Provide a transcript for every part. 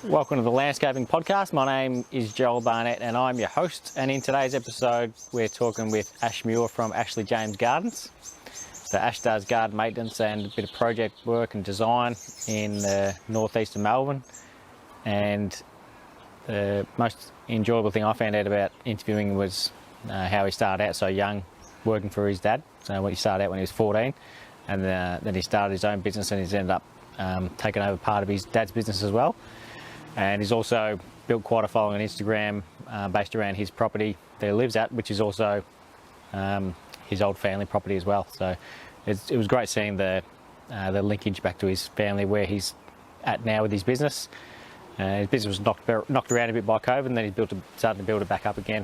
Welcome to the Landscaping Podcast. My name is Joel Barnett and I'm your host. And in today's episode, we're talking with Ash Muir from Ashley James Gardens. So Ash does garden maintenance and a bit of project work and design in the northeast of Melbourne. And the most enjoyable thing I found out about interviewing was how he started out so young, working for his dad. So he started out when he was 14, and then he started his own business, and he's ended up taking over part of his dad's business as well. And he's also built quite a following on Instagram based around his property that he lives at, which is also his old family property as well. So it was great seeing the linkage back to his family, where he's at now with his business. His business was knocked around a bit by COVID, and then he started to build it back up again.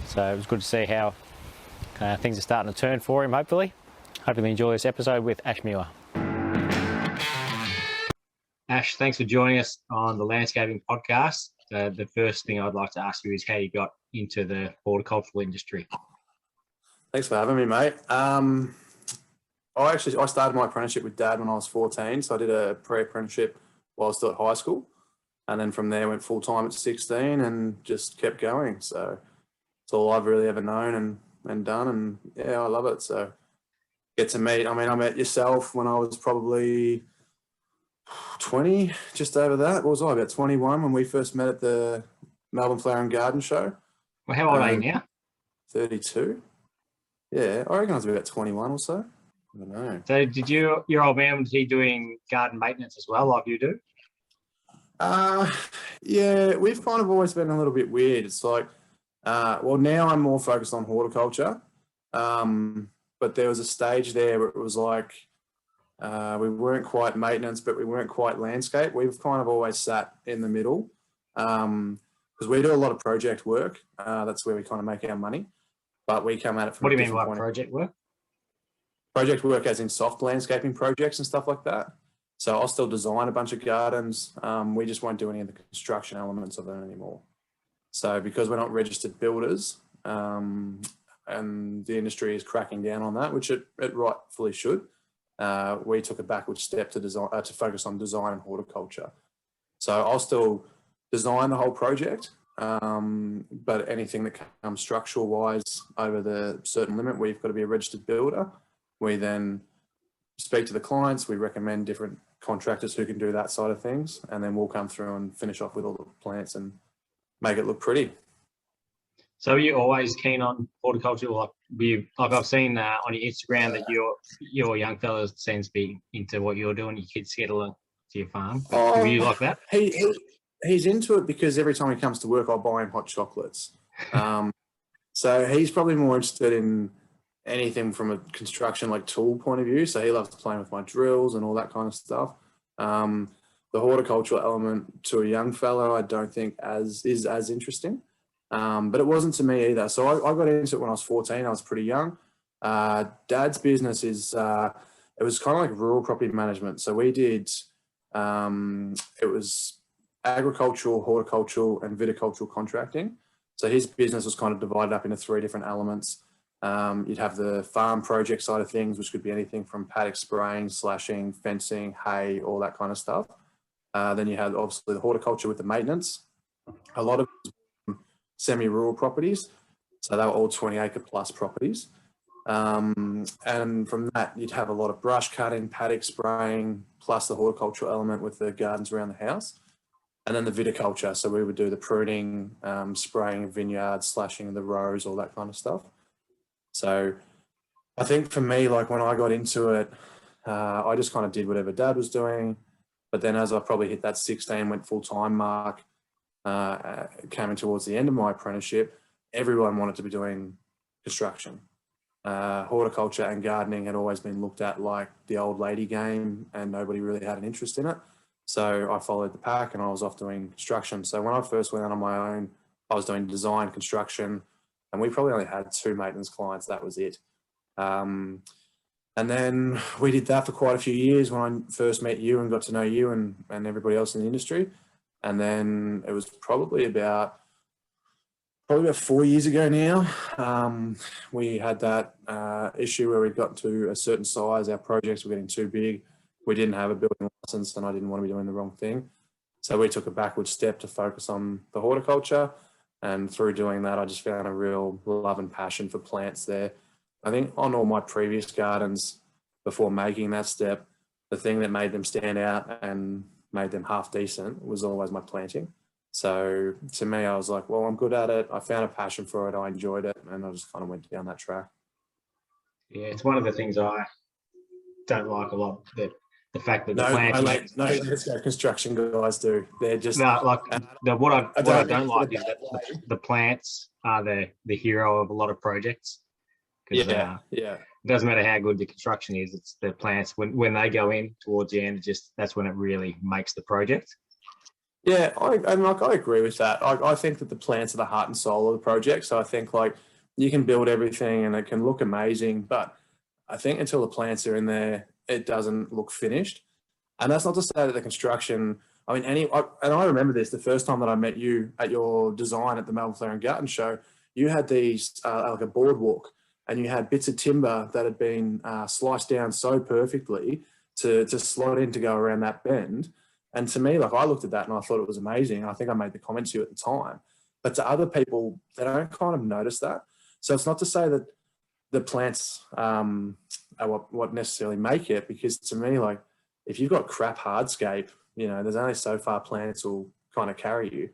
So it was good to see how things are starting to turn for him, hopefully. Hopefully you enjoy this episode with Ash Muir. Ash, thanks for joining us on the Landscaping Podcast. The first thing I'd like to ask you is how you got into the horticultural industry. Thanks for having me, mate. I started my apprenticeship with Dad when I was 14, so I did a pre-apprenticeship while I was still at high school, and then from there went full-time at 16 and just kept going. So it's all I've really ever known and done, and yeah, I love it. So get to meet, I met yourself when I was probably 20, just over that. What was I, about 21 when we first met at the Melbourne Flower and Garden Show? Well, how old are you now? 32. Yeah, I reckon I was about 21 or so. I don't know. So did your old man, was he doing garden maintenance as well, like you do? Yeah, we've kind of always been a little bit weird. It's like, well, now I'm more focused on horticulture. But there was a stage there where it was like, we weren't quite maintenance, but we weren't quite landscape. We've kind of always sat in the middle because we do a lot of project work. That's where we kind of make our money. But we come at it from What do you mean by project work? Project work as in soft landscaping projects and stuff like that. So I'll still design a bunch of gardens. We just won't do any of the construction elements of them anymore. So because we're not registered builders, and the industry is cracking down on that, which it rightfully should, we took a backward step to focus on design and horticulture. So I'll still design the whole project, but anything that comes structural wise over the certain limit, we've got to be a registered builder. We then speak to the clients, we recommend different contractors who can do that side of things, and then we'll come through and finish off with all the plants and make it look pretty. So are you always keen on horticulture? Like I've seen on your Instagram that your young fellas seems to be into what you're doing. Your kids schedule to your farm. Were you like that? He's into it because every time he comes to work, I buy him hot chocolates. So he's probably more interested in anything from a construction like tool point of view. So he loves playing with my drills and all that kind of stuff. The horticultural element to a young fellow, I don't think is as interesting. But it wasn't to me either. So I got into it when I was 14. I was pretty young. Dad's business it was kind of like rural property management. So we did, it was agricultural, horticultural, and viticultural contracting. So his business was kind of divided up into three different elements. You'd have the farm project side of things, which could be anything from paddock spraying, slashing, fencing, hay, all that kind of stuff. Then you had obviously the horticulture with the maintenance. A lot of semi-rural properties, so they were all 20-acre plus properties. And from that, you'd have a lot of brush cutting, paddock spraying, plus the horticultural element with the gardens around the house. And then the viticulture, so we would do the pruning, spraying vineyards, slashing the rows, all that kind of stuff. So I think for me, like when I got into it, I just kind of did whatever Dad was doing. But then as I probably hit that 16, went full-time mark, came in towards the end of my apprenticeship, everyone wanted to be doing construction. Horticulture and gardening had always been looked at like the old lady game, and nobody really had an interest in it. So I followed the pack and I was off doing construction. So when I first went out on my own, I was doing design, construction, and we probably only had 2 maintenance clients. That was it. And then we did that for quite a few years when I first met you and got to know you and everybody else in the industry. And then it was probably about 4 years ago now, we had that issue where we got to a certain size. Our projects were getting too big. We didn't have a building license, and I didn't want to be doing the wrong thing. So we took a backward step to focus on the horticulture. And through doing that, I just found a real love and passion for plants there. I think on all my previous gardens before making that step, the thing that made them stand out and made them half decent was always my planting. So to me, I was like, well, I'm good at it. I found a passion for it. I enjoyed it. And I just kind of went down that track. Yeah, it's one of the things I don't like a lot, that the fact that the No, plants no, let's go construction guys do. They're just no, like what I don't like is that way. the plants are the hero of a lot of projects. Because Yeah. it doesn't matter how good the construction is, it's the plants when they go in towards the end, that's when it really makes the project. Yeah, I agree with that. I think that the plants are the heart and soul of the project. So I think like you can build everything and it can look amazing, but I think until the plants are in there, it doesn't look finished. And that's not to say that the construction, I mean, and I remember this, the first time that I met you at your design at the Melbourne Garden Show, you had these, like a boardwalk, and you had bits of timber that had been sliced down so perfectly to slot in to go around that bend. And to me, like I looked at that and I thought it was amazing. I think I made the comment to you at the time, but to other people, they don't kind of notice that. So it's not to say that the plants are what necessarily make it, because to me, like if you've got crap hardscape, you know, there's only so far plants will kind of carry you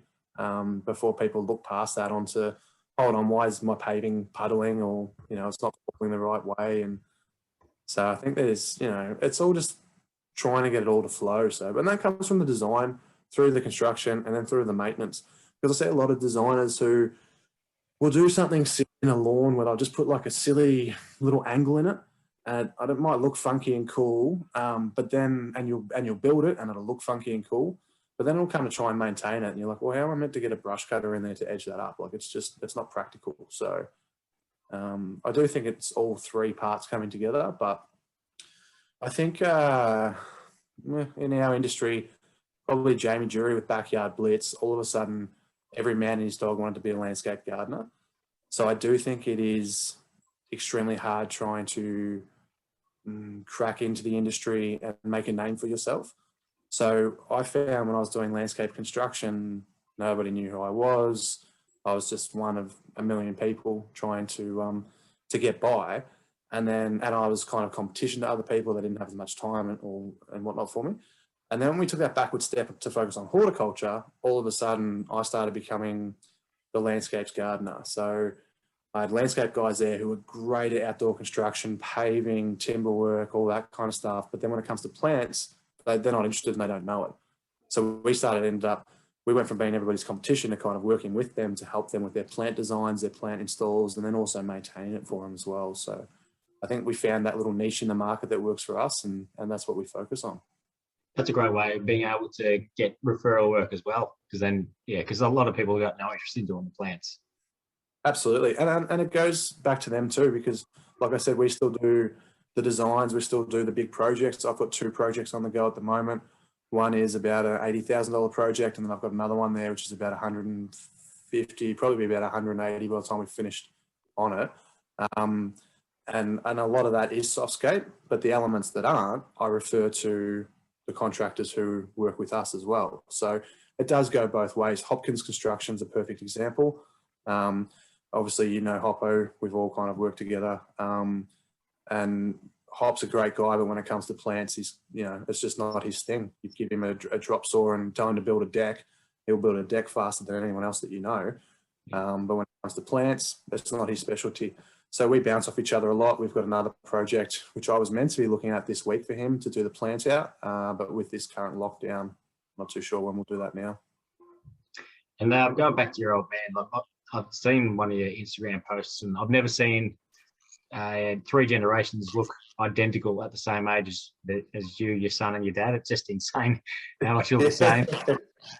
before people look past that onto, hold on, why is my paving puddling, or, you know, it's not falling the right way. And so I think there's, you know, it's all just trying to get it all to flow. So, but that comes from the design through the construction and then through the maintenance. Because I see a lot of designers who will do something in a lawn where they'll just put like a silly little angle in it, and it might look funky and cool, but then you'll build it and it'll look funky and cool, but then it'll come to try and maintain it, and you're like, well, how am I meant to get a brush cutter in there to edge that up? Like it's not practical. So I do think it's all three parts coming together, but I think in our industry, probably Jamie Jury with Backyard Blitz, all of a sudden every man and his dog wanted to be a landscape gardener. So I do think it is extremely hard trying to crack into the industry and make a name for yourself. So I found when I was doing landscape construction, nobody knew who I was. I was just one of a million people trying to get by. And I was kind of competition to other people that didn't have as much time and whatnot for me. And then when we took that backward step to focus on horticulture, all of a sudden I started becoming the landscapes gardener. So I had landscape guys there who were great at outdoor construction, paving, timber work, all that kind of stuff. But then when it comes to plants, they're not interested and they don't know it. So we went from being everybody's competition to kind of working with them to help them with their plant designs, their plant installs, and then also maintaining it for them as well. So I think we found that little niche in the market that works for us, and that's what we focus on. That's a great way of being able to get referral work as well, because a lot of people have got no interest in doing the plants. Absolutely, and it goes back to them too, because like I said, we still do the designs, we still do the big projects. I've got 2 projects on the go at the moment. One is about an $80,000 project, and then I've got another one there which is about 150, probably about 180 by the time we've finished on it. And a lot of that is softscape, but the elements that aren't, I refer to the contractors who work with us as well. So it does go both ways. Hopkins Construction's a perfect example. Obviously, you know Hoppo, we've all kind of worked together. And Hop's a great guy, but when it comes to plants, he's, you know, it's just not his thing. You give him a drop saw and tell him to build a deck, he'll build a deck faster than anyone else that you know. But when it comes to plants, that's not his specialty. So we bounce off each other a lot. We've got another project, which I was meant to be looking at this week for him to do the plant out. But with this current lockdown, I'm not too sure when we'll do that now. And going back to your old man, like I've seen one of your Instagram posts, and I've never seen 3 generations look identical at the same age as you, your son, and your dad. It's just insane how much you look the same.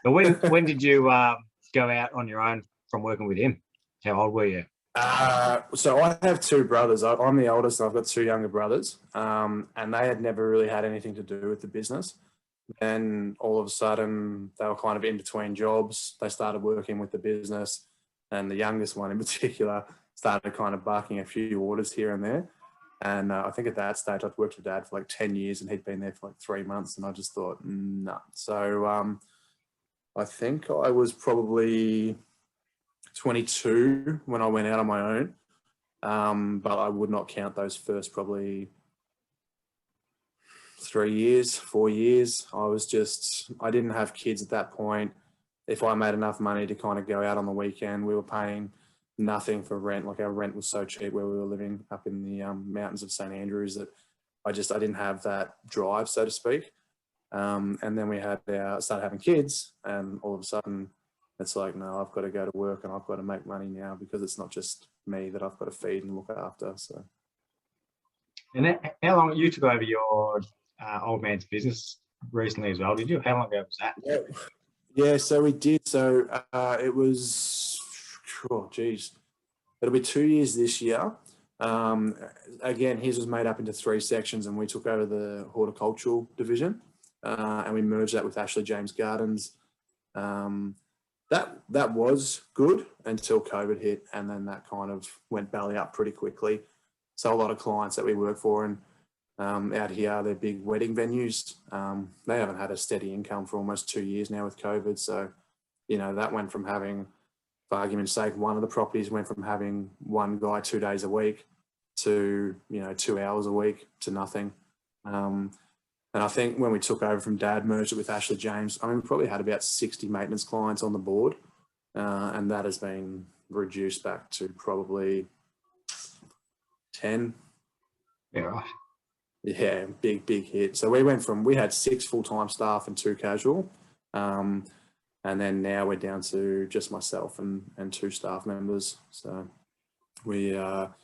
But when did you go out on your own from working with him? How old were you? So I have 2 brothers. I'm the oldest, and I've got 2 younger brothers, and they had never really had anything to do with the business. Then all of a sudden, they were kind of in between jobs. They started working with the business, and the youngest one in particular started kind of barking a few orders here and there. And I think at that stage, I'd worked with Dad for like 10 years, and he'd been there for like 3 months, and I just thought, no. So I think I was probably 22 when I went out on my own. But I would not count those first probably 3 years, 4 years. I didn't have kids at that point. If I made enough money to kind of go out on the weekend, we were paying nothing for rent. Like our rent was so cheap where we were living up in the mountains of St. Andrews that I didn't have that drive, so to speak. And then we started having kids, and all of a sudden it's like, no, I've got to go to work and I've got to make money now, because it's not just me that I've got to feed and look after. So. And how long you took over your old man's business recently as well? Did you? How long ago was that? Yeah, so we did. So it was, it'll be 2 years this year. Again, his was made up into 3 sections, and we took over the horticultural division, and we merged that with Ashley James Gardens. That was good until COVID hit, and then that kind of went belly up pretty quickly. So a lot of clients that we work for, and out here, they're big wedding venues. They haven't had a steady income for almost 2 years now with COVID. So, that went from having, for argument's sake, one of the properties went from having one guy 2 days a week to, 2 hours a week to nothing. And I think when we took over from Dad, merged it with Ashley James, we probably had about 60 maintenance clients on the board. And that has been reduced back to probably 10. Yeah, right. Yeah, big hit. So we had 6 full-time staff and 2 casual. And then now we're down to just myself and 2 staff members. So we are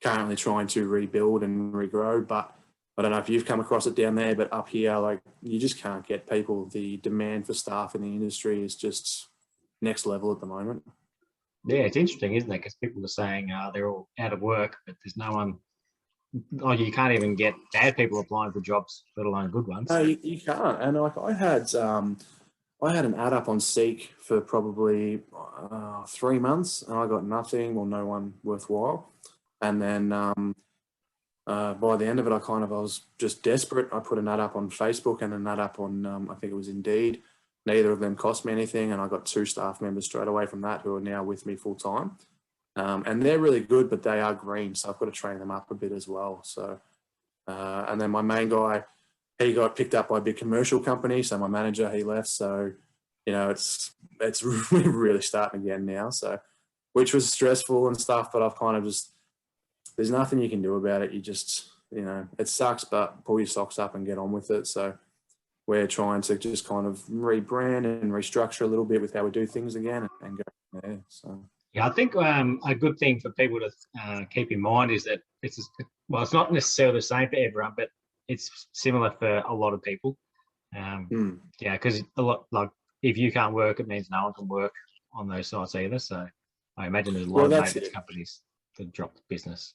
currently trying to rebuild and regrow, but I don't know if you've come across it down there, but up here, like, you just can't get people. The demand for staff in the industry is just next level at the moment. Yeah, it's interesting, isn't it? Because people are saying they're all out of work, but there's no one. Like, you can't even get bad people applying for jobs, let alone good ones. No, you can't. And like I had an ad up on Seek for probably 3 months, and I got nothing or no one worthwhile. And then by the end of it, I was just desperate. I put an ad up on Facebook and an ad up on, I think it was Indeed. Neither of them cost me anything, and I got 2 staff members straight away from that who are now with me full time. And they're really good, but they are green, so I've got to train them up a bit as well. So, and then my main guy, he got picked up by a big commercial company, so my manager, he left. So, it's really starting again now. So, which was stressful and stuff, but I've kind of just, there's nothing you can do about it. You just, it sucks, but pull your socks up and get on with it. So we're trying to just kind of rebrand and restructure a little bit with how we do things again and go from there. So. Yeah, I think a good thing for people to keep in mind is that it's not necessarily the same for everyone, but it's similar for a lot of people. Yeah, because a lot, like, if you can't work, it means no one can work on those sites either. So I imagine there's a lot of maintenance companies that dropped business.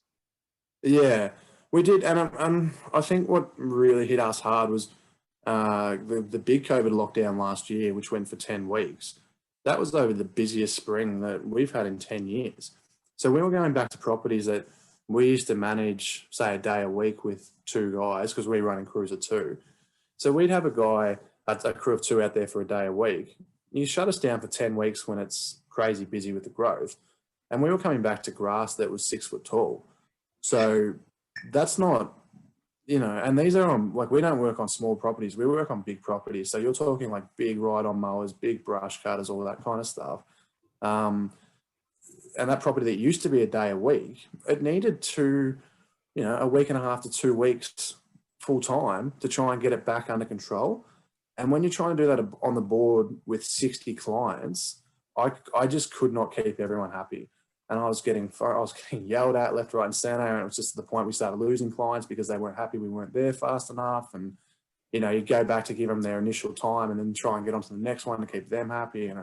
Yeah, we did, and I think what really hit us hard was the big COVID lockdown last year, which went for 10 weeks. That was over the busiest spring that we've had in 10 years. So we were going back to properties that we used to manage, say, a day a week with 2 guys, because we run in crews of 2. So we'd have a crew of 2 out there for a day a week. You shut us down for 10 weeks when it's crazy busy with the growth. And we were coming back to grass that was 6 foot tall. So that's not, and these are on, like, we don't work on small properties. We work on big properties. So you're talking like big ride-on mowers, big brush cutters, all that kind of stuff. And that property that used to be a day a week, it needed a week and a half to 2 weeks full time to try and get it back under control. And when you're trying to do that on the board with 60 clients, I just could not keep everyone happy. And I was getting yelled at left, right, and center. And it was just to the point we started losing clients because they weren't happy we weren't there fast enough. And, you go back to give them their initial time and then try and get on to the next one to keep them happy. And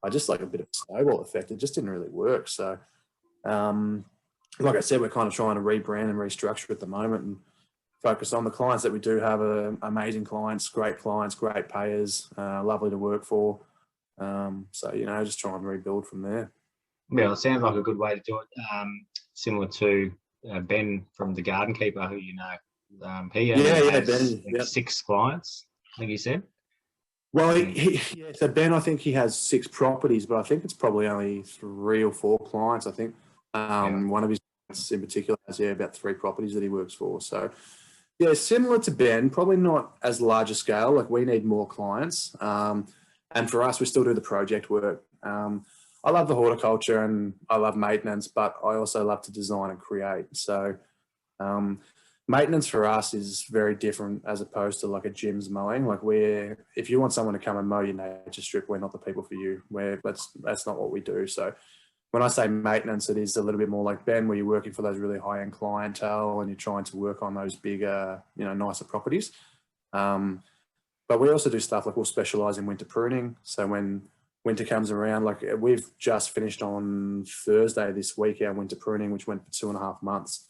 I just, like, a bit of a snowball effect. It just didn't really work. So, like I said, we're kind of trying to rebrand and restructure at the moment and focus on the clients that we do have. Amazing clients, great payers, lovely to work for. So, just try and rebuild from there. Yeah, it sounds like a good way to do it. Similar to Ben from the Garden Keeper, who you know. He has Ben, 6 clients, I think he said. Well, yeah, so Ben, I think he has 6 properties, but I think it's probably only 3 or 4 clients. I think one of his clients in particular has about 3 properties that he works for. So yeah, similar to Ben, probably not as large a scale. Like we need more clients, and for us, we still do the project work. I love the horticulture and I love maintenance, but I also love to design and create. So maintenance for us is very different as opposed to like a gym's mowing. Like if you want someone to come and mow your nature strip, we're not the people for you. That's not what we do. So when I say maintenance, it is a little bit more like Ben, where you're working for those really high-end clientele and you're trying to work on those bigger, nicer properties. But we also do stuff like we'll specialize in winter pruning. So when winter comes around, like we've just finished on Thursday this week, our winter pruning, which went for 2.5 months.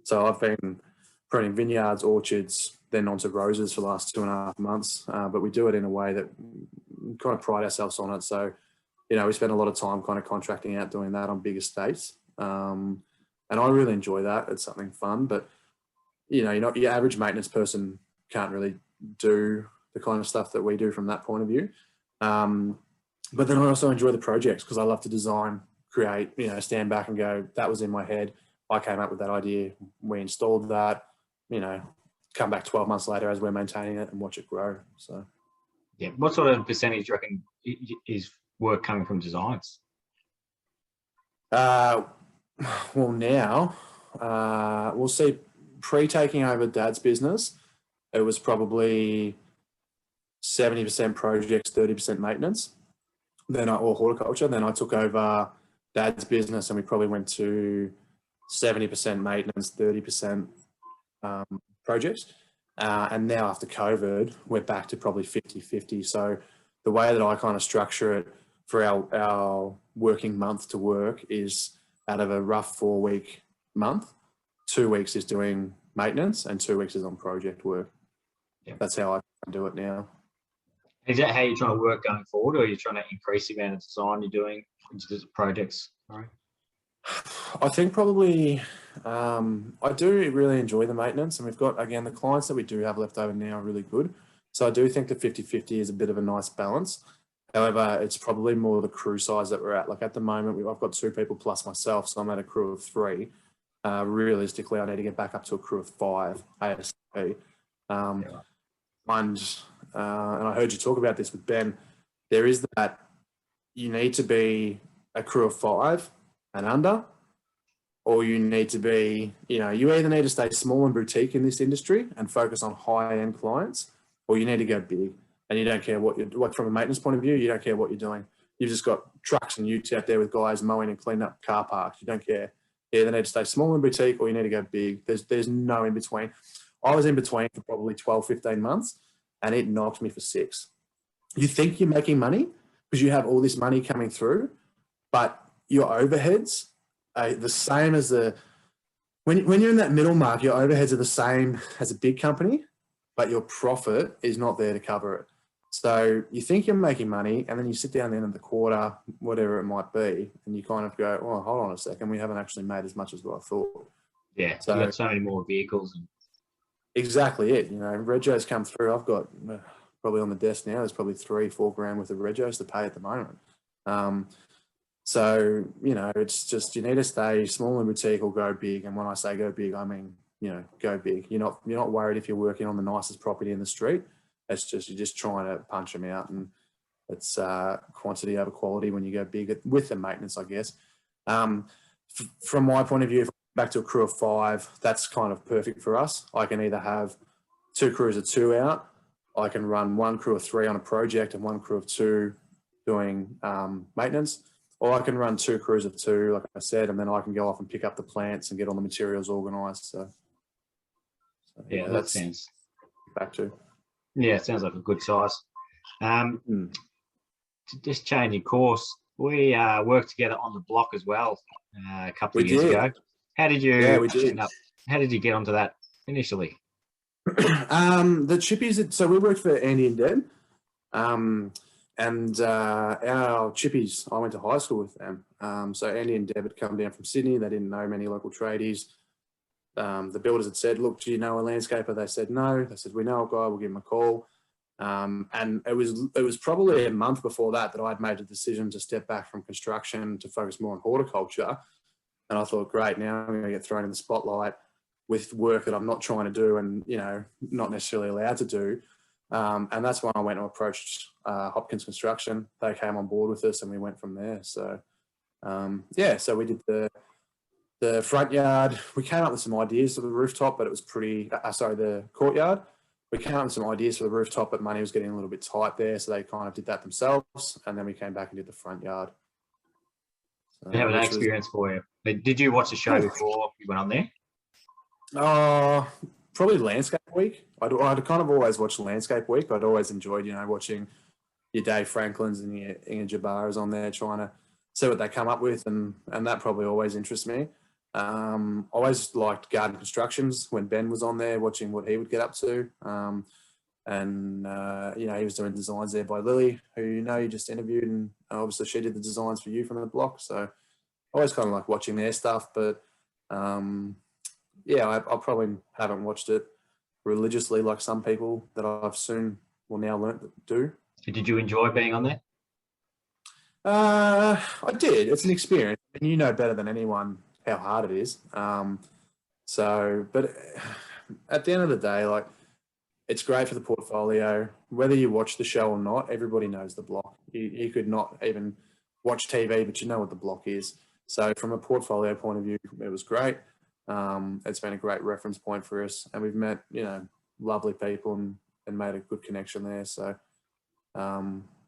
So I've been pruning vineyards, orchards, then onto roses for the last 2.5 months. But we do it in a way that we kind of pride ourselves on it. So, we spend a lot of time kind of contracting out doing that on big estates. And I really enjoy that. It's something fun, but you're not your average maintenance person can't really do the kind of stuff that we do from that point of view. But then I also enjoy the projects because I love to design, create, stand back and go, that was in my head. I came up with that idea. We installed that, come back 12 months later as we're maintaining it and watch it grow. So, yeah. What sort of percentage do you reckon is work coming from designs? Well, now we'll see. Pre-taking over Dad's business, it was probably 70% projects, 30% maintenance. Or horticulture. Then I took over Dad's business, and we probably went to 70% maintenance, 30% projects. And now after COVID, we're back to probably 50-50. So the way that I kind of structure it for our working month to work is out of a rough 4-week month, 2 weeks is doing maintenance and 2 weeks is on project work. Yeah. That's how I do it now. Is that how you're trying to work going forward, or are you trying to increase the amount of design you're doing into projects? Sorry. I think probably I do really enjoy the maintenance, and we've got, again, the clients that we do have left over now are really good. So I do think the 50-50 is a bit of a nice balance. However, it's probably more the crew size that we're at. Like at the moment, I've got 2 people plus myself, so I'm at a crew of 3. Realistically, I need to get back up to a crew of 5 ASAP. And I heard you talk about this with Ben. There is that you need to be a crew of 5 and under, or you need to be, you either need to stay small and boutique in this industry and focus on high-end clients, or you need to go big. And you don't care what you're, like from a maintenance point of view, you don't care what you're doing. You've just got trucks and utes out there with guys mowing and cleaning up car parks. You don't care. You either need to stay small and boutique, or you need to go big. There's no in between. I was in between for probably 12, 15 months, and it knocked me for 6. You think you're making money because you have all this money coming through, but your overheads are the same as when you're in that middle mark, your overheads are the same as a big company, but your profit is not there to cover it. So you think you're making money, and then you sit down at the end of the quarter, whatever it might be, and you kind of go, oh, hold on a second, we haven't actually made as much as what I thought. Yeah, so you've got so many more vehicles. Exactly it. Regos come through. I've got probably on the desk now, there's probably $3-4 grand worth of regos to pay at the moment. So, it's just, you need to stay small and boutique or go big. And when I say go big, I mean, go big. You're not worried if you're working on the nicest property in the street. It's just, you're just trying to punch them out, and it's quantity over quality when you go big with the maintenance, I guess. From my point of view, if I'm back to a crew of 5, that's kind of perfect for us. I can either have 2 crews of 2 out. I can run 1 crew of 3 on a project and 1 crew of 2 doing maintenance. Or I can run 2 crews of 2, like I said, and then I can go off and pick up the plants and get all the materials organised. So yeah, that sounds back to. Yeah, it sounds like a good size. Just changing course, we worked together on the block as well a couple of years ago. How did you end up? How did you get onto that initially? The chippies. So we worked for Andy and Deb, and our chippies. I went to high school with them. So Andy and Deb had come down from Sydney. They didn't know many local tradies. The builders had said, "Look, do you know a landscaper?" They said no. They said, "We know a guy. We'll give him a call." And it was probably a month before that I'd made a decision to step back from construction to focus more on horticulture. And I thought, great, now I'm going to get thrown in the spotlight with work that I'm not trying to do and, you know, not necessarily allowed to do. And that's when I went and approached Hopkins Construction. They came on board with us and we went from there. So, yeah, so we did the front yard. We came up with some ideas for the rooftop, but it was pretty, the courtyard. We came up with some ideas for the rooftop, but money was getting a little bit tight there. So they kind of did that themselves. And then we came back and did the front yard. So, I have an experience for you. Did you watch the show before you went on there? Probably Landscape Week. I'd kind of always watched Landscape Week. I'd always enjoyed, you know, watching your Dave Franklins and your Inga Jabbaras on there trying to see what they come up with. And that probably always interests me. I always liked Garden Constructions when Ben was on there, watching what he would get up to. You know, he was doing designs there by Lily, who, you know, you just interviewed, and obviously she did the designs for you from the block. So I always kind of like watching their stuff, but yeah, I probably haven't watched it religiously like some people that I've soon will now learn to do. Did you enjoy being on there? I did. It's an experience, and you know better than anyone how hard it is. But at the end of the day, like, it's great for the portfolio. Whether you watch the show or not, everybody knows the block. You could not even watch TV, but you know what the block is. So from a portfolio point of view, it was great. It's been a great reference point for us, and we've met, you know, lovely people and made a good connection there. So,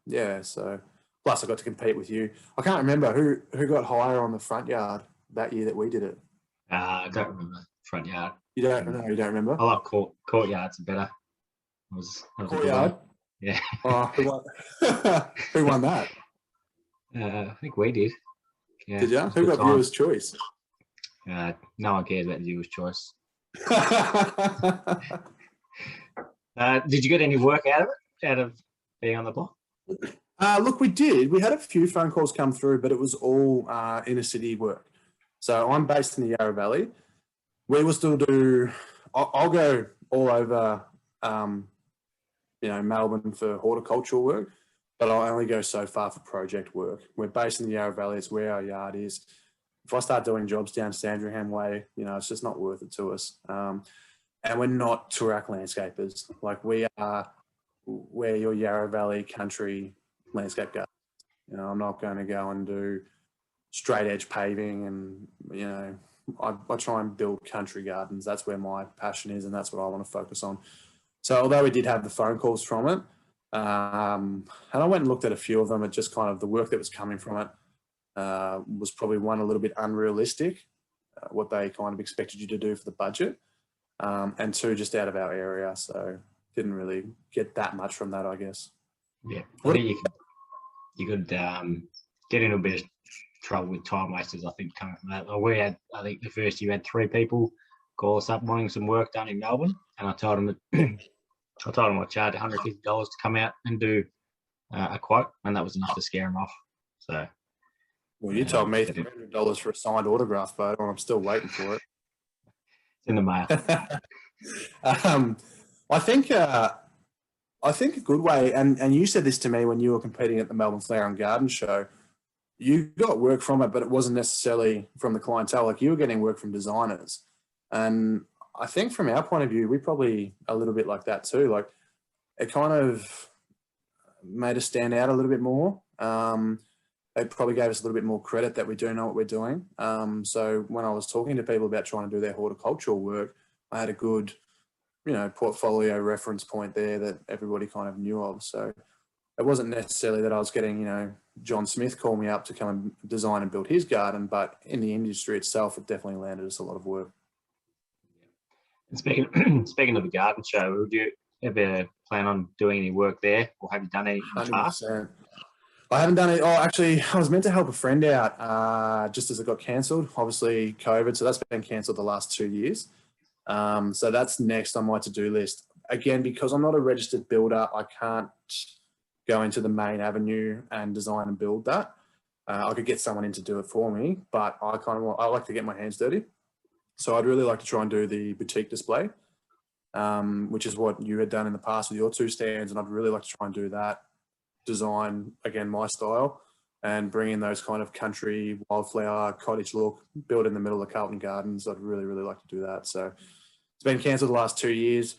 yeah. So plus I got to compete with you. I can't remember who got higher on the front yard that year that we did it. I don't remember front yard. You don't know? You don't remember? I like courtyards better. That was courtyard. Yeah. Oh, who won that? I think we did. Yeah, did you? Who got viewer's choice? No one cares about the viewer's choice. Did you get any work out of being on the block? Look, we did. We had a few phone calls come through, but it was all inner city work. So I'm based in the Yarra Valley. We will still do. I'll go all over, you know, Melbourne for horticultural work, but I only go so far for project work. We're based in the Yarra Valley. It's where our yard is. If I start doing jobs down Sandringham Way, you know, it's just not worth it to us. And we're not Toorak landscapers. Like, we're your Yarra Valley country landscape garden. You know, I'm not going to go and do straight edge paving, and, you know, I try and build country gardens. That's where my passion is, and that's what I want to focus on. So although we did have the phone calls from it, and I went and looked at a few of them, it just kind of, the work that was coming from it was probably, one, a little bit unrealistic, what they kind of expected you to do for the budget, and two, just out of our area. So didn't really get that much from that, I guess. Yeah, I think you could get in a bit of trouble with time wasters, I think, coming from that. We had, I think the first year we had 3 people call us up wanting some work done in Melbourne, and I told them that I'd charge $150 to come out and do a quote, and that was enough to scare them off. So, well, you told me $300 for a signed autograph photo, and I'm still waiting for it. It's in the mail. I think a good way, and you said this to me when you were competing at the Melbourne Flower and Garden Show, you got work from it, but it wasn't necessarily from the clientele. Like, you were getting work from designers. And I think from our point of view, we probably a little bit like that too. Like, it kind of made us stand out a little bit more. It probably gave us a little bit more credit that we do know what we're doing. So when I was talking to people about trying to do their horticultural work, I had a good, you know, portfolio reference point there that everybody kind of knew of. So it wasn't necessarily that I was getting, you know, John Smith call me up to come and design and build his garden, but in the industry itself, it definitely landed us a lot of work. And speaking of the garden show, would you ever plan on doing any work there, or have you done any in the past? I haven't done it. Oh, actually, I was meant to help a friend out just as it got cancelled. Obviously, COVID, so that's been cancelled the last 2 years. So that's next on my to-do list. Again, because I'm not a registered builder, I can't go into the main avenue and design and build that. I could get someone in to do it for me, but I like to get my hands dirty. So I'd really like to try and do the boutique display. which is what you had done in the past with your 2 stands. And I'd really like to try and do that, design, again, my style, and bring in those kind of country, wildflower, cottage look, built in the middle of Carlton Gardens. I'd really, really like to do that. So it's been cancelled the last 2 years.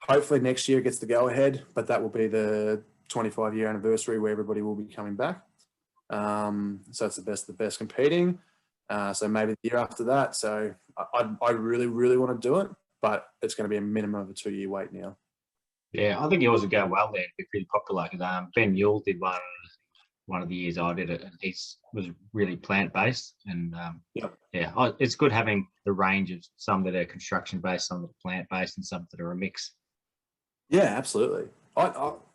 Hopefully next year it gets the go-ahead, but that will be the 25-year anniversary where everybody will be coming back. So it's the best competing. So maybe the year after that. So I really, really want to do it, but it's going to be a minimum of a 2-year wait now. Yeah, I think yours would go well there. It'd be pretty popular because Ben Yule did one of the years I did it, and he was really plant-based. And it's good having the range of some that are construction-based, some that are plant-based, and some that are a mix. Yeah, absolutely. I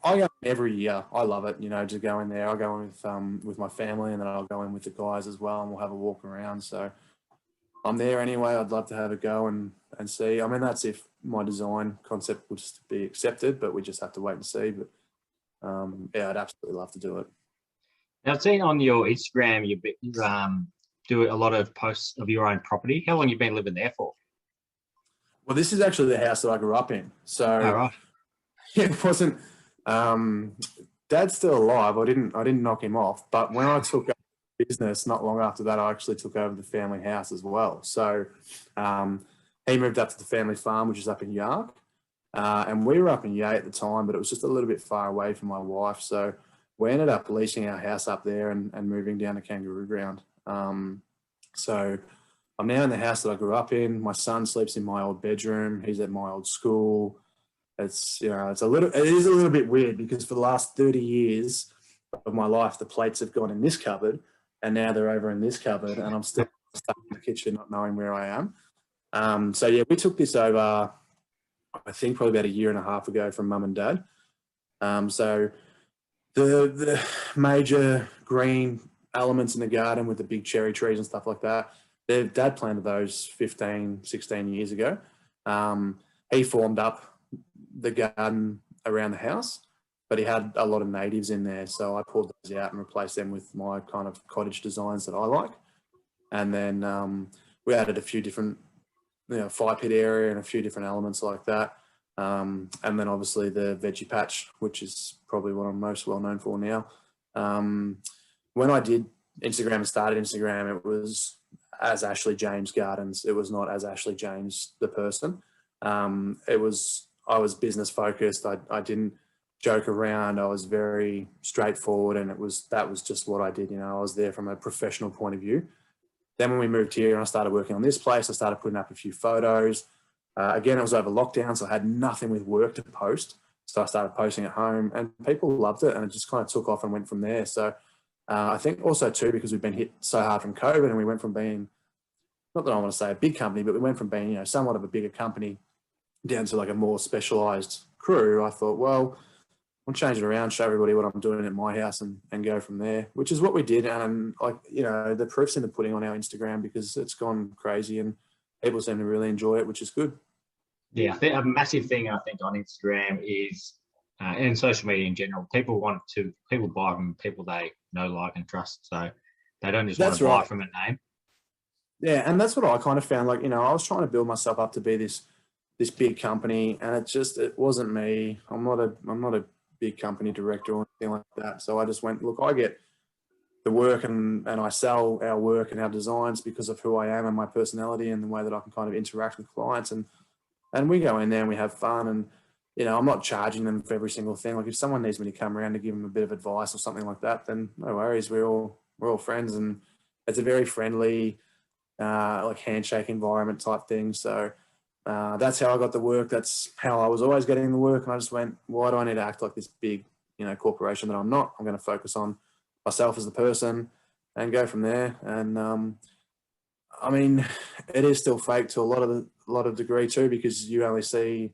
go every year. I love it, to go in there. I go in with my family, and then I'll go in with the guys as well, and we'll have a walk around. So I'm there anyway. I'd love to have a go and see. I mean, that's if my design concept would just be accepted, but we just have to wait and see. But I'd absolutely love to do it. Now, I've seen on your Instagram you do a lot of posts of your own property. How long have you been living there for? Well, this is actually the house that I grew up in. So right. It wasn't. Dad's still alive. I didn't knock him off. But when I took over the business, not long after that, I actually took over the family house as well. So he moved up to the family farm, which is up in Yarra. And we were up in Yarra at the time, but it was just a little bit far away from my wife. So we ended up leasing our house up there and moving down to Kangaroo Ground. So I'm now in the house that I grew up in. My son sleeps in my old bedroom. He's at my old school. It is a little bit weird because for the last 30 years of my life, the plates have gone in this cupboard and now they're over in this cupboard and I'm still stuck in the kitchen not knowing where I am. We took this over, I think probably about a year and a half ago from mum and dad. So the major green elements in the garden with the big cherry trees and stuff like that, their dad planted those 15, 16 years ago. He formed up the garden around the house, but he had a lot of natives in there. So I pulled those out and replaced them with my kind of cottage designs that I like. And then we added a few different, fire pit area and a few different elements like that. And then obviously the veggie patch, which is probably what I'm most well known for now. When I did Instagram and started Instagram, it was as Ashley James Gardens. It was not as Ashley James, the person. I was business focused. I didn't joke around. I was very straightforward, and that was just what I did. I was there from a professional point of view. Then when we moved here and I started working on this place, I started putting up a few photos. Again, it was over lockdown, so I had nothing with work to post. So I started posting at home, and people loved it, and it just kind of took off and went from there. So I think also too, because we've been hit so hard from COVID, and we went from being, not that I want to say a big company, but we went from being somewhat of a bigger company down to like a more specialized crew. I thought, well, I'll change it around, show everybody what I'm doing at my house and go from there, which is what we did. And the proof's in the pudding on our Instagram because it's gone crazy and people seem to really enjoy it, which is good. Yeah, I think a massive thing I think on Instagram is, and social media in general, people buy from people they know, like, and trust. So they don't just want to buy from a name. Yeah, and that's what I kind of found. Like, I was trying to build myself up to be this big company, and it wasn't me. I'm not a big company director or anything like that. So I just went, look, I get the work and I sell our work and our designs because of who I am and my personality and the way that I can kind of interact with clients. And we go in there and we have fun, and I'm not charging them for every single thing. Like if someone needs me to come around to give them a bit of advice or something like that, then no worries. We're all friends, and it's a very friendly, like handshake environment type thing. So that's how I got the work. That's how I was always getting the work. And I just went, why do I need to act like this big, corporation that I'm not? I'm going to focus on myself as the person and go from there. And I mean, it is still fake to a lot of degree too, because you only see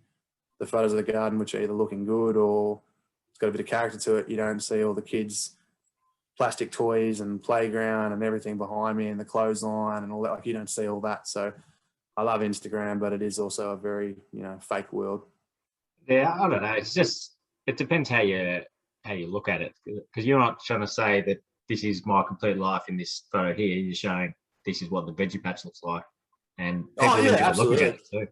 the photos of the garden, which are either looking good or it's got a bit of character to it. You don't see all the kids' plastic toys and playground and everything behind me and the clothesline and all that. Like you don't see all that. So I love Instagram, but it is also a very, fake world. Yeah, I don't know. It's just, it depends how you look at it, because you're not trying to say that this is my complete life in this photo here. You're showing this is what the veggie patch looks like, and people enjoy looking at it too.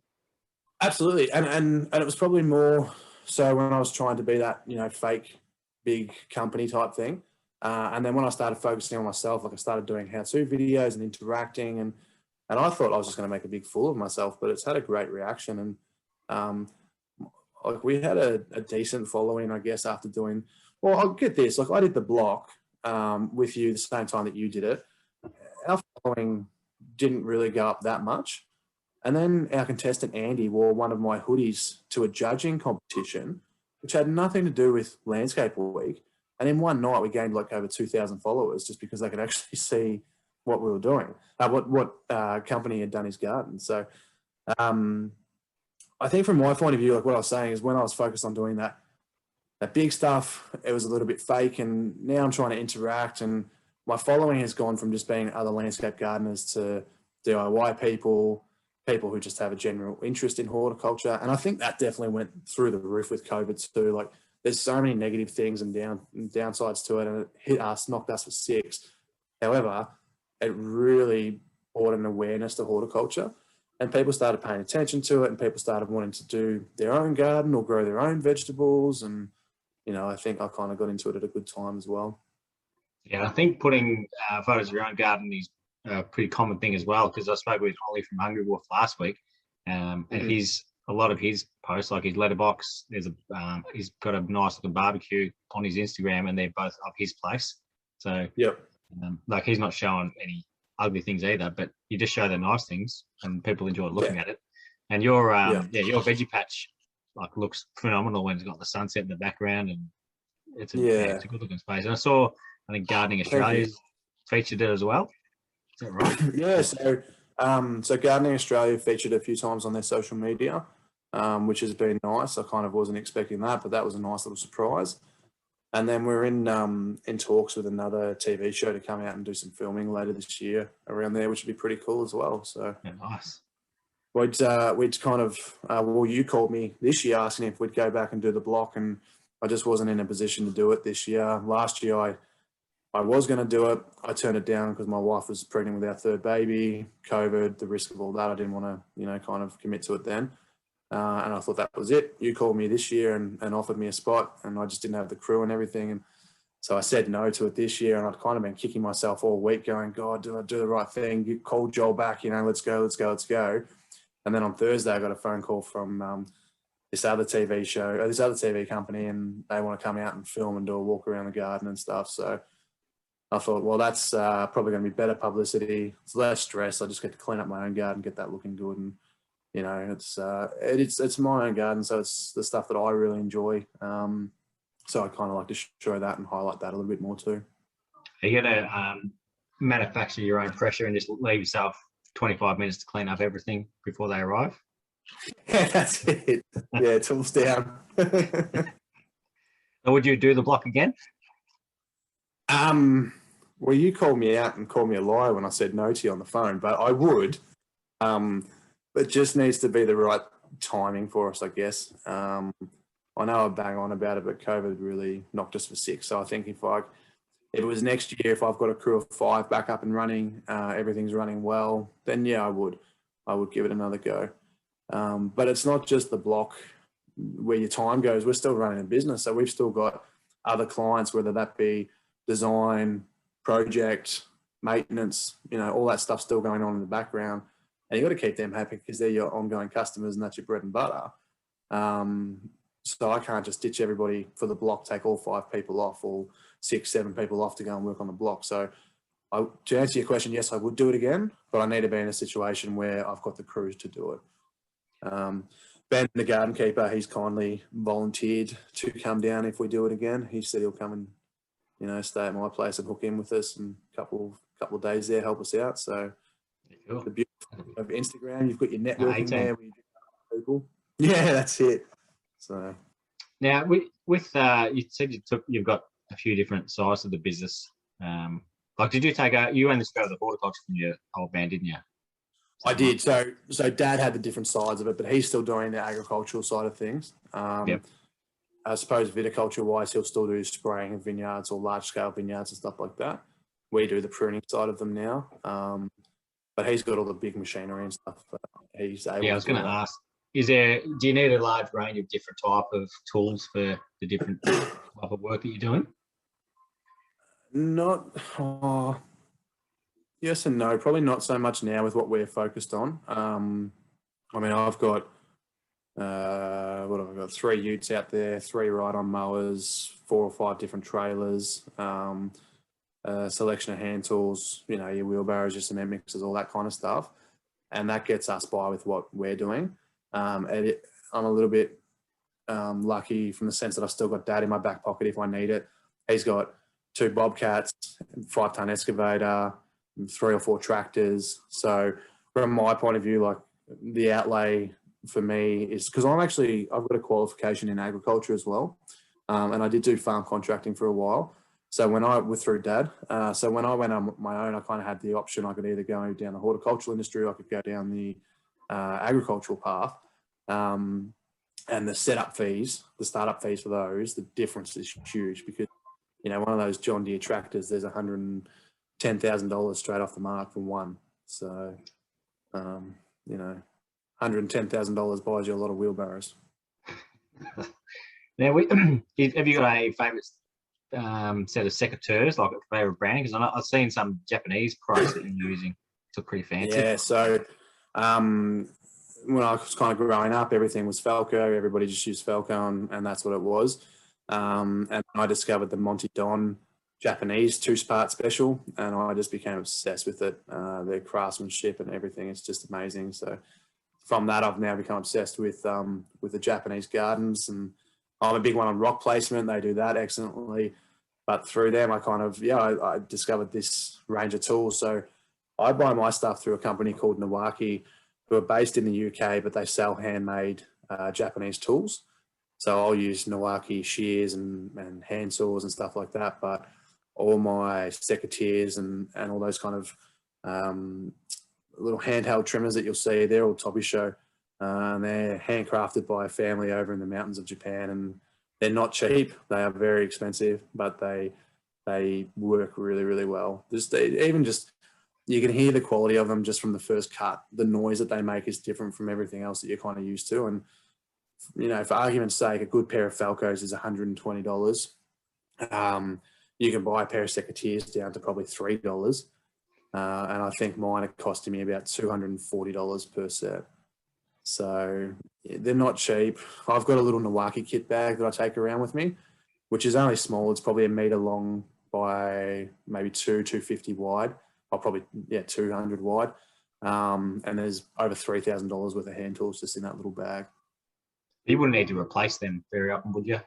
Absolutely, and it was probably more so when I was trying to be that fake big company type thing, and then when I started focusing on myself, like I started doing how-to videos and interacting, and I thought I was just going to make a big fool of myself, but it's had a great reaction, and like we had a decent following, I guess, after doing. Well, I'll get this. Like I did the block with you the same time that you did it. Our following didn't really go up that much. And then our contestant Andy wore one of my hoodies to a judging competition, which had nothing to do with Landscape Week. And in one night, we gained like over 2,000 followers just because they could actually see what we were doing, what company had done his garden. So I think from my point of view, like what I was saying is when I was focused on doing that big stuff, it was a little bit fake. And now I'm trying to interact, and my following has gone from just being other landscape gardeners to DIY people who just have a general interest in horticulture. And I think that definitely went through the roof with COVID too. Like there's so many negative things and downsides to it, and it hit us, knocked us for six. However, it really brought an awareness to horticulture, and people started paying attention to it, and people started wanting to do their own garden or grow their own vegetables. And, I think I kind of got into it at a good time as well. Yeah, I think putting photos of your own garden is a pretty common thing as well, because I spoke with Ollie from Hungry Wolf last week, and a lot of his posts, like his letterbox, he's got a nice little barbecue on his Instagram, and they're both up his place. So yep. Like he's not showing any ugly things either, but you just show the nice things, and people enjoy looking at it. And your your veggie patch like looks phenomenal when it's got the sunset in the background, and it's a good looking space. And I think Gardening Australia's featured it as well. Is that right? Yeah. So Gardening Australia featured a few times on their social media, which has been nice. I kind of wasn't expecting that, but that was a nice little surprise. And then we're in talks with another TV show to come out and do some filming later this year around there, which would be pretty cool as well. So nice. We'd kind of you called me this year asking if we'd go back and do the block, and I just wasn't in a position to do it this year. Last year I was going to do it. I turned it down because my wife was pregnant with our third baby, COVID, the risk of all that. I didn't want to, kind of commit to it then. And I thought that was it. You called me this year and offered me a spot, and I just didn't have the crew and everything. And so I said no to it this year, and I'd kind of been kicking myself all week going, God, do I do the right thing? You called Joel back, let's go. And then on Thursday, I got a phone call from this other TV show, this other TV company, and they want to come out and film and do a walk around the garden and stuff. So I thought, well, that's probably going to be better publicity. It's less stress. I just get to clean up my own garden, get that looking good, and it's my own garden, so it's the stuff that I really enjoy. So I kind of like to show that and highlight that a little bit more too. Are you going to manufacture your own pressure and just leave yourself 25 minutes to clean up everything before they arrive? Yeah, that's it. Yeah, tools down. Or would you do the block again? Well, you called me out and called me a liar when I said no to you on the phone, but I would. It just needs to be the right timing for us, I guess. I know I bang on about it, but COVID really knocked us for six. So I think if it was next year, if I've got a crew of 5 back up and running, everything's running well, then yeah, I would give it another go. But it's not just the block where your time goes. We're still running a business, so we've still got other clients, whether that be design, project, maintenance, all that stuff still going on in the background. And you've got to keep them happy because they're your ongoing customers and that's your bread and butter. So I can't just ditch everybody for the block, take all 5 people off, or 6, 7 people off to go and work on the block. So to answer your question, yes, I would do it again, but I need to be in a situation where I've got the crews to do it. Ben, the garden keeper, he's kindly volunteered to come down if we do it again. He said he'll come and, stay at my place and hook in with us and a couple of days there, help us out. So cool. The beauty of Instagram, you've got your networking there where you do people. Yeah, that's it. So now with you said you've got a few different sides of the business. Did you you only took over the horticulture from your old man, didn't you? I did. So Dad had the different sides of it, but he's still doing the agricultural side of things. Yep. I suppose viticulture wise, he'll still do spraying of vineyards or large scale vineyards and stuff like that. We do the pruning side of them now. But he's got all the big machinery and stuff. He's able. Yeah, I was going to ask. do you need a large range of different type of tools for the different type of work that you're doing? Not, yes and no. Probably not so much now with what we're focused on. I mean, I've got, what have I got? 3 utes out there, 3 ride-on mowers, 4 or 5 different trailers, selection of hand tools, you know, your wheelbarrows, your cement mixers, all that kind of stuff. And that gets us by with what we're doing. I'm a little bit lucky from the sense that I've still got Dad in my back pocket if I need it. He's got 2 Bobcats, 5-ton excavator, 3 or 4 tractors. So from my point of view, like the outlay for me is because I've got a qualification in agriculture as well. And I did do farm contracting for a while. So when I was through Dad, so when I went on my own, I kind of had the option. I could either go down the horticultural industry, or I could go down the agricultural path. And the setup fees, the startup fees for those, the difference is huge because, you know, one of those John Deere tractors, there's $110,000 straight off the mark for one. So, you know, $110,000 buys you a lot of wheelbarrows. Now, have you got a favourite set of secateurs, like a favourite brand? Because I've seen some Japanese products that you're using. It's pretty fancy. Yeah, so when I was kind of growing up, everything was Falco. Everybody just used Falco, and that's what it was. And I discovered the Monty Don Japanese 2-part special, and I just became obsessed with it. Their craftsmanship and everything, it's just amazing. So from that, I've now become obsessed with the Japanese gardens, and I'm a big one on rock placement. They do that excellently. But through them, I discovered this range of tools. So I buy my stuff through a company called Nawaki, who are based in the UK, but they sell handmade Japanese tools. So I'll use Nawaki shears and hand saws and stuff like that. But all my secateurs and all those kind of little handheld trimmers that you'll see, they're all Toby Show. And they're handcrafted by a family over in the mountains of Japan, and they're not cheap. They are very expensive, but they work really, really well. You can hear the quality of them just from the first cut. The noise that they make is different from everything else that you're kind of used to. And, you know, for argument's sake, a good pair of Falcos is $120. You can buy a pair of secateurs down to probably $3. And I think mine are costing me about $240 per set. So yeah, they're not cheap. I've got a little Nawaki kit bag that I take around with me, which is only small. It's probably 1 meter long by maybe 250 wide. Or probably, 200 wide. And there's over $3,000 worth of hand tools just in that little bag. You wouldn't need to replace them very often, would you?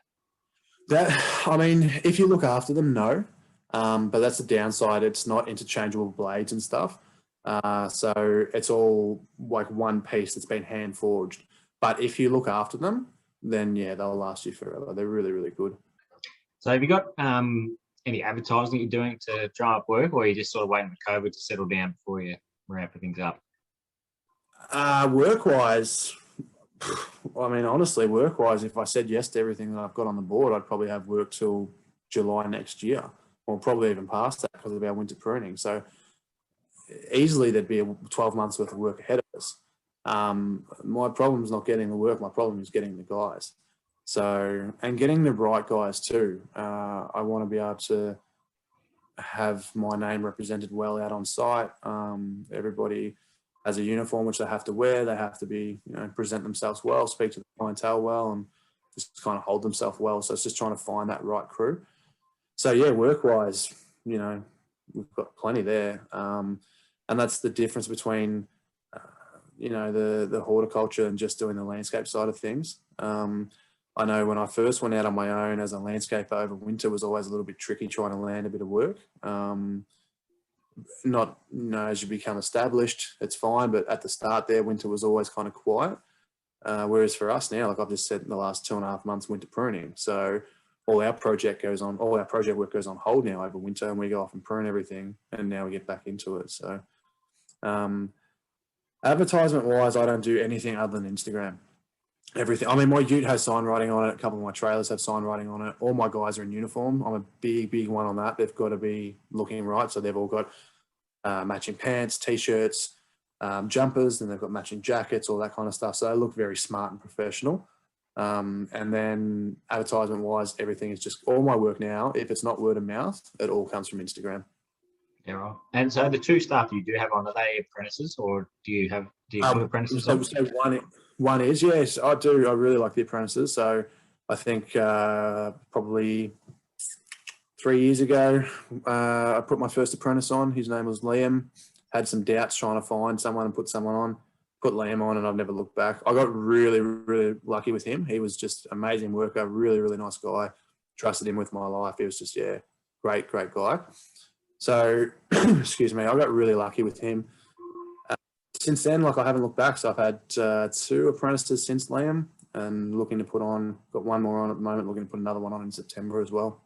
If you look after them, no. But that's the downside. It's not interchangeable blades and stuff. So it's all like one piece that's been hand forged. But if you look after them, then yeah, they'll last you forever. They're really, really good. So have you got any advertising you're doing to drum up work, or are you just sort of waiting for COVID to settle down before you ramp things up? Work-wise, honestly, work-wise, if I said yes to everything that I've got on the board, I'd probably have work till July next year, or probably even past that because of our winter pruning. So easily there'd be 12 months worth of work ahead of us. My problem is not getting the work. My problem is getting the guys. So, and getting the right guys too. I want to be able to have my name represented well out on site. Everybody has a uniform which they have to wear. They have to be, present themselves well, speak to the clientele well, and just kind of hold themselves well. So it's just trying to find that right crew. So yeah, work-wise, we've got plenty there. And that's the difference between, the horticulture and just doing the landscape side of things. I know when I first went out on my own as a landscaper over winter was always a little bit tricky trying to land a bit of work. As you become established, it's fine, but at the start there, winter was always kind of quiet. Whereas for us now, like I've just said in the last 2.5 months, winter pruning. So all our project work goes on hold now over winter, and we go off and prune everything, and now we get back into it. So advertisement wise, I don't do anything other than Instagram. Everything. My ute has sign writing on it. A couple of my trailers have sign writing on it. All my guys are in uniform. I'm a big one on that. They've got to be looking right. So they've all got matching pants, t-shirts, jumpers, and they've got matching jackets, all that kind of stuff. So they look very smart and professional. And then advertisement wise, everything is just all my work now. If it's not word of mouth, it all comes from Instagram. Yeah, right. And so the two staff you do have on, are they apprentices, or do you put apprentices on? So one is, yes, I do. I really like the apprentices. So I think probably 3 years ago, I put my first apprentice on. His name was Liam. Had some doubts trying to find someone and put someone on. Put Liam on, and I've never looked back. I got really, really lucky with him. He was just amazing worker, really, really nice guy. Trusted him with my life. He was just, great guy. So, excuse me, I got really lucky with him. Since then, I haven't looked back. So I've had 2 apprentices since Liam, and looking to put on, got one more on at the moment, looking to put another one on in September as well.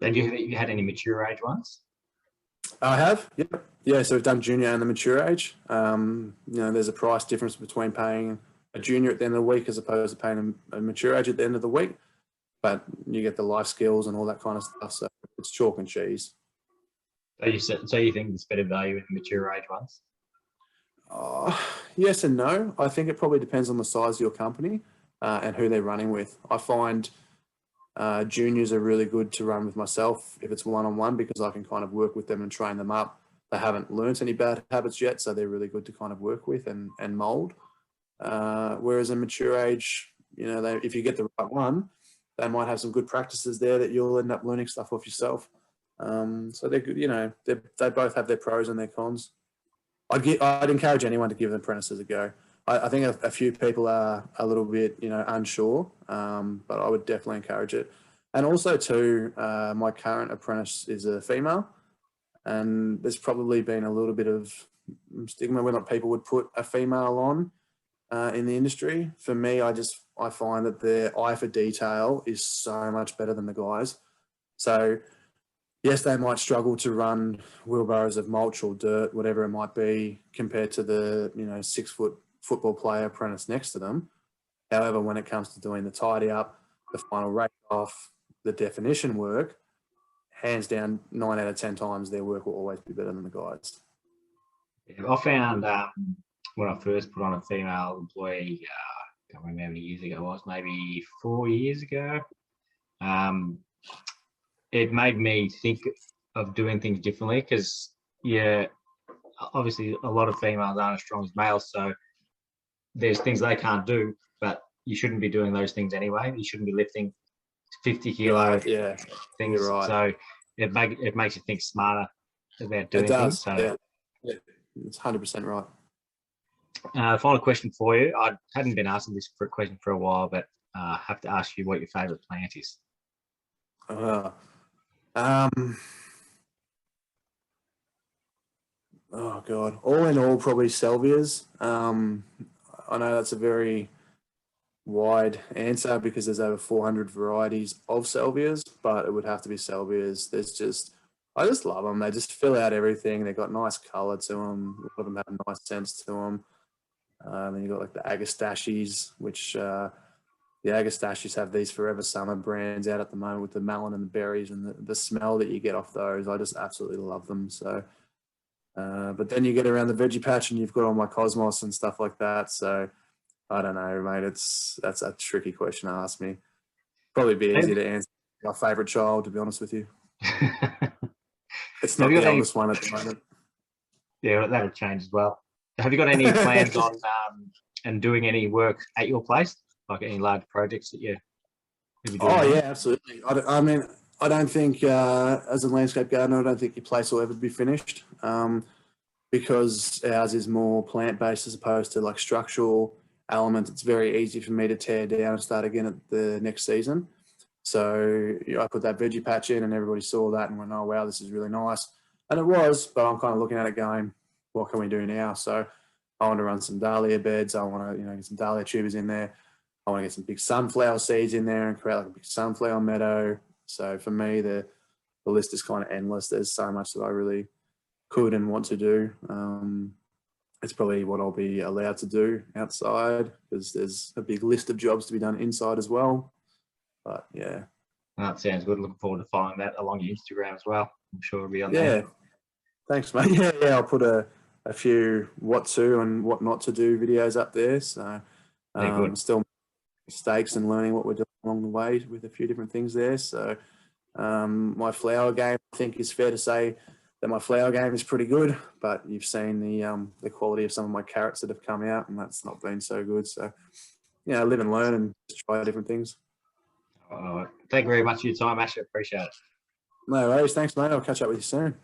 Have you had any mature age ones? I have, yep. Yeah, so we've done junior and the mature age. There's a price difference between paying a junior at the end of the week as opposed to paying a mature age at the end of the week. But you get the life skills and all that kind of stuff. So it's chalk and cheese. So you think there's better value in the mature age ones? Yes and no. I think it probably depends on the size of your company and who they're running with. I find juniors are really good to run with myself if it's one-on-one, because I can kind of work with them and train them up. They haven't learnt any bad habits yet, so they're really good to kind of work with and mould. Whereas a mature age, if you get the right one, they might have some good practices there that you'll end up learning stuff off yourself. So they're good, they both have their pros and their cons. I'd encourage anyone to give apprentices a go. I think a few people are a little bit, unsure, but I would definitely encourage it. And also too, my current apprentice is a female, and there's probably been a little bit of stigma whether people would put a female on in the industry. For me, I find that their eye for detail is so much better than the guys. So yes, they might struggle to run wheelbarrows of mulch or dirt, whatever it might be, compared to the 6-foot football player apprentice next to them. However, when it comes to doing the tidy up, the final rake off, the definition work, hands down, 9 out of 10 times their work will always be better than the guys. I found when I first put on a female employee, I can't remember how many years ago it was, maybe 4 years ago. It made me think of doing things differently because, obviously a lot of females aren't as strong as males, so there's things they can't do, but you shouldn't be doing those things anyway. You shouldn't be lifting 50 kilo things. Right. So it makes you think smarter about doing things. So it's 100% right. Final question for you. I hadn't been asking this question for a while, but I have to ask you what your favourite plant is. Oh God! All in all, probably salvias. I know that's a very wide answer because there's over 400 varieties of salvias, but it would have to be salvias. I just love them. They just fill out everything. They've got nice colour to them. A lot of them have nice scents to them. Then you've got like the Agastachys, which the Agastachys have these Forever Summer brands out at the moment with the melon and the berries, and the smell that you get off those. I just absolutely love them. So, but then you get around the veggie patch and you've got all my cosmos and stuff like that. So I don't know, mate. That's a tricky question to ask me. Probably be easy to answer. My favourite child, to be honest with you. It's not the oldest one at the moment. Yeah, that'll change as well. Have you got any plans on and doing any work at your place, like any large projects that you'll be doing? Oh yeah, absolutely. I mean, I don't think as a landscape gardener, I don't think your place will ever be finished because ours is more plant-based as opposed to like structural elements. It's very easy for me to tear down and start again at the next season. So I put that veggie patch in and everybody saw that and went, oh, wow, this is really nice. And it was, but I'm kind of looking at it going, what can we do now? So I want to run some dahlia beds. I want to, get some dahlia tubers in there. I want to get some big sunflower seeds in there and create like a big sunflower meadow. So for me, the list is kind of endless. There's so much that I really could and want to do. It's probably what I'll be allowed to do outside because there's a big list of jobs to be done inside as well. But yeah. That sounds good. Looking forward to following that along your Instagram as well. I'm sure it'll be on there. Yeah. Thanks, mate. Yeah, I'll put a a few what to and what not to do videos up there. So still mistakes and learning what we're doing along the way with a few different things there. So my flower game, I think is fair to say that my flower game is pretty good, but you've seen the quality of some of my carrots that have come out, and that's not been so good. So, live and learn and just try different things. Thank you very much for your time, Ash. I appreciate it. No worries. Thanks, mate. I'll catch up with you soon.